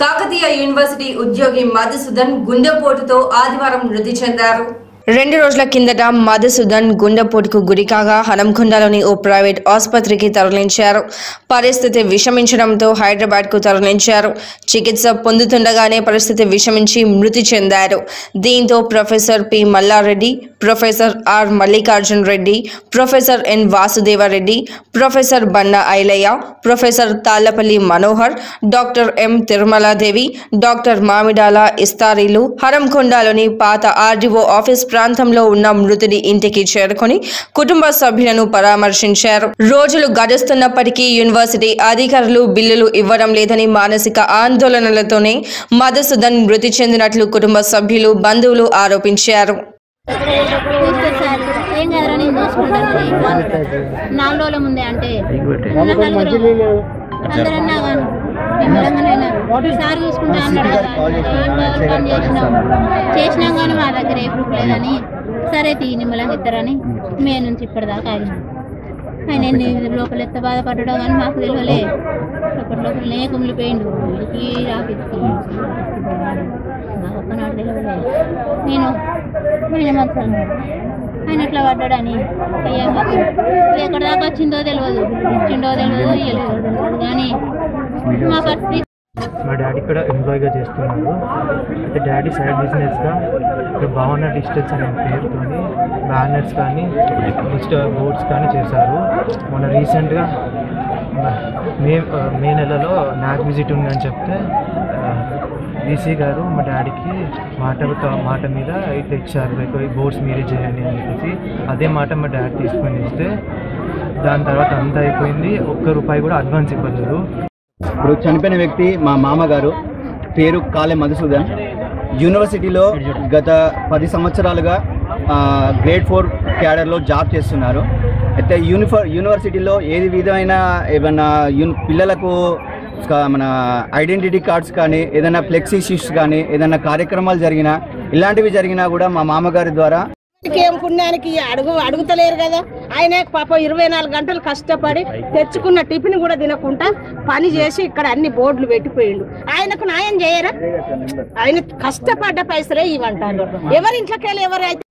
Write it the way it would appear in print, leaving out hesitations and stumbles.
Kakatiya university ఉద్యోగి మధుసూదన్ గుండెపోటుతో ఆదివారం మృతి చెందారు. 2 రోజుల కిందట మధుసూదన్ గుండెపోటుకు గురికాగా హనంకొండలోని ఓ ప్రైవేట్ ఆసుపత్రికి తరలించారు. పరిస్థితి విషమించడంతో హైదరాబాద్కు తరలించారు. చికిత్స పొందుతుండగానే పరిస్థితి విషమించి మృతి చెందారు. దీంతో professor P Malla Reddy, professor R Mallikarjun Reddy, professor N Vasudeva Reddy, professor Banda Ilaiah, professor Tallapalli Manohar, doctor M Tirumaladevi, doctor Mamidala ఇస్తారీలు హనంకొండలోని పాత ఆర్డీఓ ఆఫీస్ ప్రాంతంలో ఉన్న మృతుడి ఇంటికి చేరుకొని కుటుంబ సభ్యులను పరామర్శించారు. రోజులు గడుస్తున్నప్పటికీ యూనివర్సిటీ అధికారులు బిల్లులు ఇవ్వడం లేదని మానసిక ఆందోళనలతోనే మధుసూదన్ మృతి చెందినట్లు కుటుంబ సభ్యులు, బంధువులు ఆరోపించారు. 4 రోజుల ముందే అంటే సార్ చూసుకుంటా అన్నాడు చేసినాం కానీ మా దగ్గర ఏ ప్రూఫ్ లేదని సరే నిమ్మలంగా ఇస్తారని మే నుంచి ఇప్పటిదాకా ఆయన ఎన్ని లోపల ఎంత బాధపడ్డాడో కానీ మాకు తెలియలే. లోపలనే కుమిలిపోయిండు రాపిచ్చి నాకు ఒక్కనాడు తెలియలే. నేను ఆయన ఎట్లా పడ్డాడని అయ్యా మాకు ఎక్కడ దాకా వచ్చిందో తెలియదు, ఇచ్చిండో తెలియదు, ఇయ్యలేదో తెలియదు. కానీ మా పరిస్థితి మా డాడీ ఇక్కడ ఎంప్లాయీగా చేస్తున్నారు. అయితే డాడీ సైడ్ బిజినెస్గా ఇక్కడ భావన డిజిటల్స్ అనే పేరుతో బ్యానర్స్ కానీ బోర్డ్స్ కానీ చేశారు. మొన్న రీసెంట్గా మే నెలలో నాకు విజిట్ ఉందని చెప్తే డీసీ గారు మా డాడీకి మాట మీద అయితే ఇచ్చారు, బోర్డ్స్ మీరే చేయండి అని చెప్పేసి. అదే మాట మా డాడీ తీసుకొని ఇస్తే దాని తర్వాత అంతా అయిపోయింది. ₹1 కూడా అడ్వాన్స్ ఇవ్వలేదు. ఇప్పుడు చనిపోయిన వ్యక్తి మా మామగారు, పేరు కాలే మధుసూదన్. యూనివర్సిటీలో గత 10 సంవత్సరాలుగా గ్రేడ్ 4 క్యాడర్లో జాబ్ చేస్తున్నారు. అయితే యూనివర్సిటీలో ఏది విధమైన ఏమన్నా పిల్లలకు మన ఐడెంటిటీ కార్డ్స్ కానీ, ఏదైనా ఫ్లెక్సీ షీట్స్ కానీ, ఏదైనా కార్యక్రమాలు జరిగినా, ఇలాంటివి జరిగినా కూడా మా మామగారి ద్వారా ఏం పుణ్యానికి అడుగుతలేరు కదా. ఆయన పాపం 24 గంటలు కష్టపడి తెచ్చుకున్న టిఫిన్ కూడా తినకుండా పని చేసి ఇక్కడ అన్ని బోర్డులు పెట్టిపోయిండు. ఆయనకు న్యాయం చేయరా? ఆయన కష్టపడ్డ పైసలే ఇవ్వంటారు. ఎవరి ఇంట్లోకి వెళ్ళి ఎవరైతే